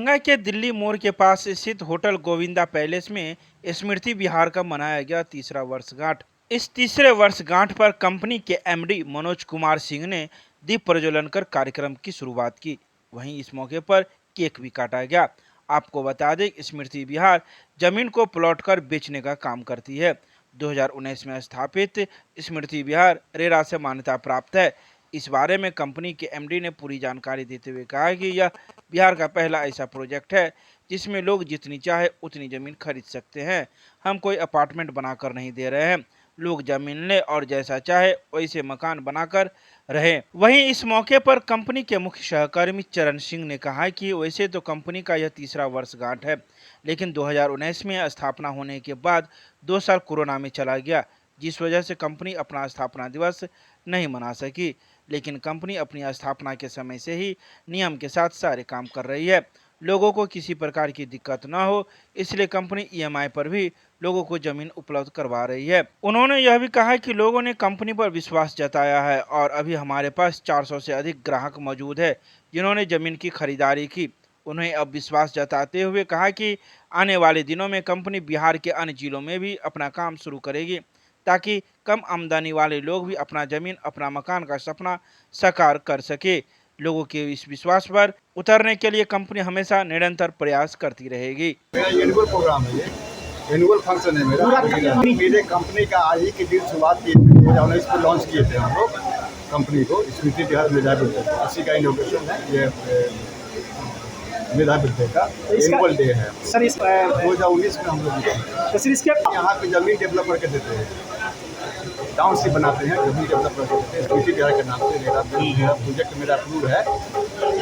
दरभंगा के दिल्ली मोड़ के पास स्थित होटल गोविंदा पैलेस में स्मृति विहार का मनाया गया तीसरा वर्षगांठ। इस तीसरे वर्षगांठ पर कंपनी के एमडी मनोज कुमार सिंह ने दीप प्रज्वलन कर कार्यक्रम की शुरुआत की। वहीं इस मौके पर केक भी काटा गया। आपको बता दें, स्मृति विहार जमीन को प्लॉट कर बेचने का काम करती है। 2019 में स्थापित स्मृति विहार रेरा से मान्यता प्राप्त है। इस बारे में कंपनी के एमडी ने पूरी जानकारी देते हुए कहा कि यह बिहार का पहला ऐसा प्रोजेक्ट है जिसमें लोग जितनी चाहे उतनी ज़मीन खरीद सकते हैं। हम कोई अपार्टमेंट बनाकर नहीं दे रहे हैं, लोग ज़मीन ले और जैसा चाहे वैसे मकान बनाकर रहें। वहीं इस मौके पर कंपनी के मुख्य सहकर्मी चरण सिंह ने कहा कि वैसे तो कंपनी का यह तीसरा वर्षगांठ है, लेकिन 2019 में स्थापना होने के बाद 2 साल कोरोना में चला गया, जिस वजह से कंपनी अपना स्थापना दिवस नहीं मना सकी। लेकिन कंपनी अपनी स्थापना के समय से ही नियम के साथ सारे काम कर रही है। लोगों को किसी प्रकार की दिक्कत न हो, इसलिए कंपनी ईएमआई पर भी लोगों को जमीन उपलब्ध करवा रही है। उन्होंने यह भी कहा कि लोगों ने कंपनी पर विश्वास जताया है और अभी हमारे पास 400 से अधिक ग्राहक मौजूद है जिन्होंने जमीन की खरीदारी की। उन्हें अब विश्वास जताते हुए कहा कि आने वाले दिनों में कंपनी बिहार के अन्य जिलों में भी अपना काम शुरू करेगी ताकि कम आमदनी वाले लोग भी अपना जमीन, अपना मकान का सपना साकार कर सके। लोगों के इस विश्वास पर उतरने के लिए कंपनी हमेशा निरंतर प्रयास करती रहेगी। मेरा एनुअल प्रोग्राम है, ये एनुअल फंक्शन है मेरे कंपनी का। आज ही के दिन शुरुआत की 2019 को लॉन्च किए थे हम लोग कंपनी को। स्मृति विहार मेधा विद्या इसी का इनोवेशन है। ये मेधा विद्या का एनुअल डे है सर। इस 2019 में हम लोग तो सर इसके यहाँ पे जमीन डेवलपर के देते हैं, टाउनशिप बनाते हैं, जमीन डेवलपर के देते हैं। स्मृति विहार के नाम से मेरा प्रोजेक्ट मेरा अप्रूव है,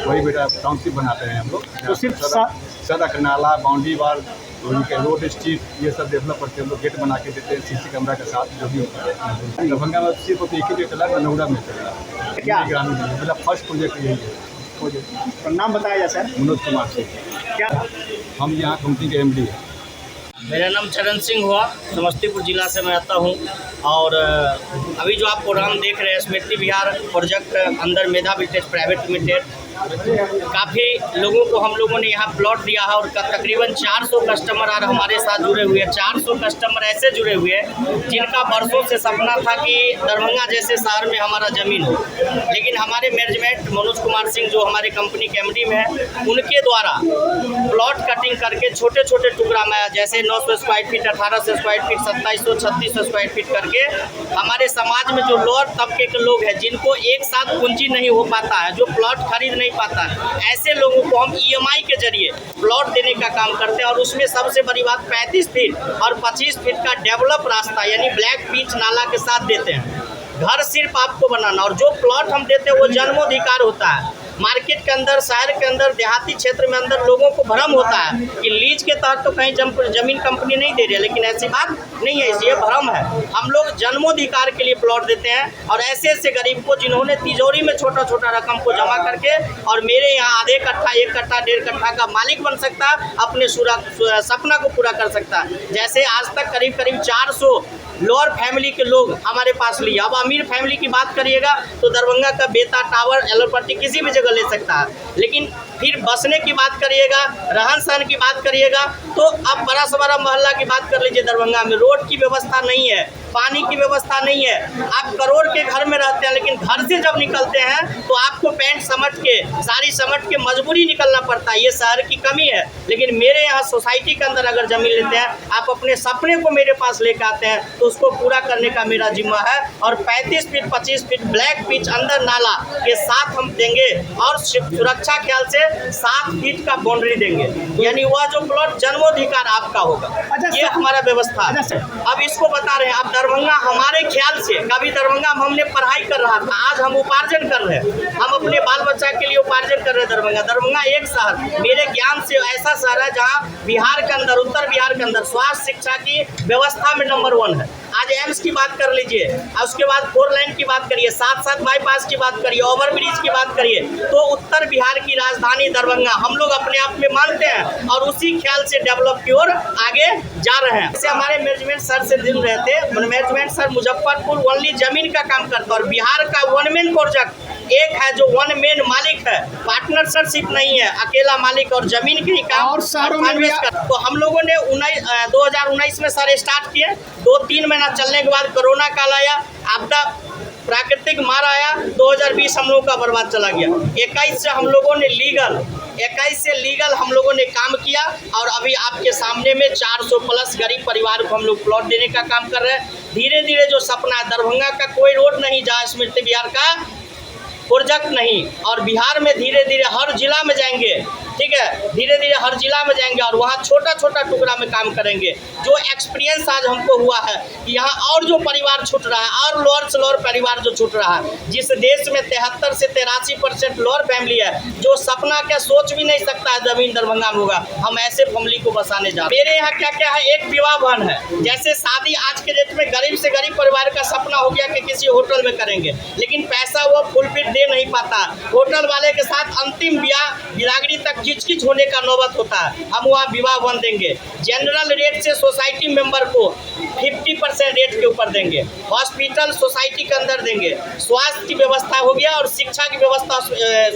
वही मेरा टाउनशिप बनाते हैं हम लोग। तो सिर्फ सड़क, नाला, बाउंड्री वाल, रोड, स्ट्रीट, ये सब डेवलप करके हम लोग गेट बना के देते हैं सीसी कैमरा के साथ। जो भी दरभंगा में सिर्फ एक ही चला, ननौरा में चला। क्या ग्रामीण मेरा फर्स्ट प्रोजेक्ट यही है। नाम बताया जाए सर। मनोज कुमार सिंह। क्या हम यहाँ कंपनी के एमडी हैं। मेरा नाम चरण सिंह हुआ, समस्तीपुर जिला से मैं आता हूँ। और अभी जो आप प्रोग्राम देख रहे हैं स्मृति विहार प्रोजेक्ट अंदर मेधा विल्टेज प्राइवेट लिमिटेड, काफ़ी लोगों को हम लोगों ने यहाँ प्लॉट दिया है और तकरीबन 400 कस्टमर आज हमारे साथ जुड़े हुए हैं। 400 कस्टमर ऐसे जुड़े हुए हैं जिनका बरसों से सपना था कि दरभंगा जैसे शहर में हमारा ज़मीन हो, लेकिन हमारे मैनेजमेंट मनोज कुमार सिंह जो हमारे कंपनी के एमडी में है, उनके द्वारा प्लॉट कटिंग करके छोटे छोटे टुकड़ा में, जैसे 900 square feet, 1800 square feet, 2700, 3600 square feet करके हमारे समाज में जो लोअर तबके के लोग हैं जिनको एक साथ पूंजी नहीं हो पाता है, जो प्लॉट खरीद नहीं पाता है, ऐसे लोगों को हम ईएमआई के जरिए प्लॉट देने का काम करते हैं। और उसमें सबसे बड़ी बात 35 फीट और 25 फीट का डेवलप रास्ता यानी ब्लैक पिच नाला के साथ देते हैं। घर सिर्फ आपको बनाना, और जो प्लॉट हम देते हैं वो जन्मोधिकार होता है। मार्केट के अंदर, शहर के अंदर, देहाती क्षेत्र में अंदर लोगों को भ्रम होता है कि लीज के तहत तो कहीं जमीन कंपनी नहीं दे रही है, लेकिन ऐसी बात नहीं है, ये भ्रम है। हम लोग जन्मोधिकार के लिए प्लॉट देते हैं और ऐसे ऐसे गरीब को जिन्होंने तिजोरी में छोटा छोटा रकम को जमा करके और मेरे यहाँ आधे कट्ठा, 1 कट्ठा, 1.5 कट्ठा का मालिक बन सकता है, अपने सपना को पूरा कर सकता है। जैसे आज तक करीब 400 लोअर फैमिली के लोग हमारे पास लिए। अब अमीर फैमिली की बात करिएगा तो दरभंगा का बेता, टावर, एलोपट्टी किसी भी जगह ले सकता है, लेकिन फिर बसने की बात करिएगा, रहन सहन की बात करिएगा तो अब बड़ा से बड़ा मोहल्ला की बात कर लीजिए, दरभंगा में रोड की व्यवस्था नहीं है, पानी की व्यवस्था नहीं है। आप करोड़ के घर में रहते हैं, लेकिन घर से जब निकलते हैं तो आपको पैंट समझ के, साड़ी समझ के मजबूरी निकलना पड़ता है। ये शहर की कमी है। लेकिन मेरे यहाँ सोसाइटी के अंदर अगर जमीन लेते हैं, आप अपने सपने को मेरे पास लेकर आते हैं तो उसको पूरा करने का मेरा जिम्मा है। और 35 फीट 25 फीट ब्लैक पिच अंदर नाला के साथ हम देंगे और सुरक्षा ख्याल से 7 फीट का बाउंड्री देंगे, यानी वह जो प्लॉट जन्मोधिकार आपका होगा। ये हमारा व्यवस्था है। अब इसको बता रहे हैं, अब दरभंगा हमारे ख्याल से, कभी दरभंगा में हमने पढ़ाई कर रहा था, आज हम उपार्जन कर रहे हैं, हम अपने बाल बच्चा के लिए उपार्जन कर रहे हैं। दरभंगा एक शहर, मेरे ज्ञान से ऐसा शहर है जहाँ बिहार के अंदर, उत्तर बिहार के अंदर स्वास्थ्य शिक्षा की व्यवस्था में नंबर 1 है। आज एम्स की बात कर लीजिए, उसके बाद 4 लाइन की बात करिए, साथ बाईपास की बात करिए, ओवरब्रिज की बात करिए, तो उत्तर बिहार की राजधानी दरभंगा हम लोग अपने आप में मानते हैं और उसी ख्याल से डेवलप की ओर आगे जा रहे हैं। जैसे हमारे मैनेजमेंट सर से दिन रहते, मैनेजमेंट सर मुजफ्फरपुर ओनली जमीन का काम करता और बिहार का 1 मैन प्रोजेक्ट एक है जो वन मेन मालिक है, पार्टनरशिप नहीं है, अकेला मालिक और जमीन की काम और शहरों में भी तो हम लोगों ने 2019 में सर स्टार्ट किए। 2-3 महीना चलने के बाद कोरोना काल आया, आपदा प्राकृतिक मार आया, 2020 हम लोगों का बर्बाद चला गया। 21 से हम लोगों ने लीगल हम लोगों ने काम किया और अभी आपके सामने में 400 प्लस गरीब परिवार को हम लोग प्लॉट देने का काम कर रहे हैं। धीरे धीरे जो सपना है, दरभंगा का कोई रोड नहीं जहाँ स्मृति विहार का प्रोजेक्ट नहीं, और बिहार में धीरे धीरे हर जिला में जाएंगे, ठीक है, धीरे धीरे हर जिला में जाएंगे और वहाँ छोटा छोटा टुकड़ा में काम करेंगे। जो एक्सपीरियंस आज हमको हुआ है कि यहाँ और जो परिवार छूट रहा है, और लोअर से लोअर परिवार जो छूट रहा है, जिस देश में 73 से 83% लोअर फैमिली है, जो सपना क्या सोच भी नहीं सकता है जमीन दरभंगा में होगा, हम ऐसे फैमिली को बसाने जा रहे हैं। मेरे यहाँ क्या क्या है, एक विवाह भवन है। जैसे शादी आज के डेट में गरीब से गरीब परिवार का सपना हो गया कि किसी होटल में करेंगे, लेकिन पैसा वो फुलफिल दे नहीं पाता। होटल वाले के साथ अंतिम ब्याह बिरादरी तक किच होने का नौबत होता है। हम वहाँ विवाह भवन देंगे, जनरल रेट से सोसाइटी मेंबर को 50% रेट के ऊपर देंगे, हॉस्पिटल सोसाइटी के अंदर देंगे, स्वास्थ्य की व्यवस्था हो गया और शिक्षा की व्यवस्था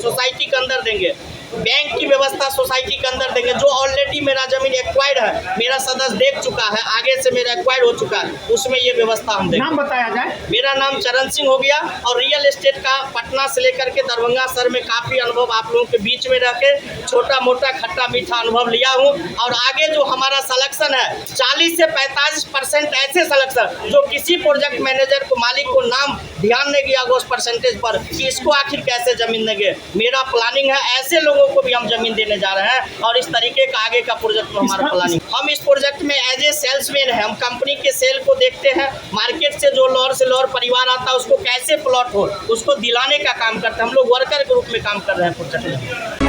सोसाइटी के अंदर देंगे, बैंक की व्यवस्था सोसाइटी के अंदर देंगे। जो ऑलरेडी मेरा जमीन एक्वायर्ड है, मेरा सदस्य देख चुका है, आगे से मेरा एक्वायर्ड हो चुका है, उसमें ये व्यवस्था हम देंगे। नाम बताया जाए। मेरा नाम चरण सिंह हो गया और रियल एस्टेट का पटना से लेकर के दरभंगा शहर में काफ़ी अनुभव आप लोगों के बीच में रह के छोटा मोटा खट्टा मीठा अनुभव लिया हूँ। और आगे जो हमारा सलेक्शन है 40 से 45% ऐसे सलेक्शन जो किसी प्रोजेक्ट मैनेजर को मालिक को नाम ध्यान नहीं दिया उस परसेंटेज पर कि इसको आखिर कैसे जमीन देंगे। मेरा प्लानिंग है ऐसे लोगों को भी हम जमीन देने जा रहे हैं और इस तरीके का आगे का प्रोजेक्ट में हमारा प्लानिंग। हम इस प्रोजेक्ट में एज ए सेल्समैन है, हम कंपनी के सेल को देखते हैं, मार्केट से जो लोअर से लोअर परिवार आता है उसको कैसे प्लॉट हो उसको दिलाने का काम करते हैं। हम लोग वर्कर के रूप में काम कर रहे हैं प्रोजेक्ट में।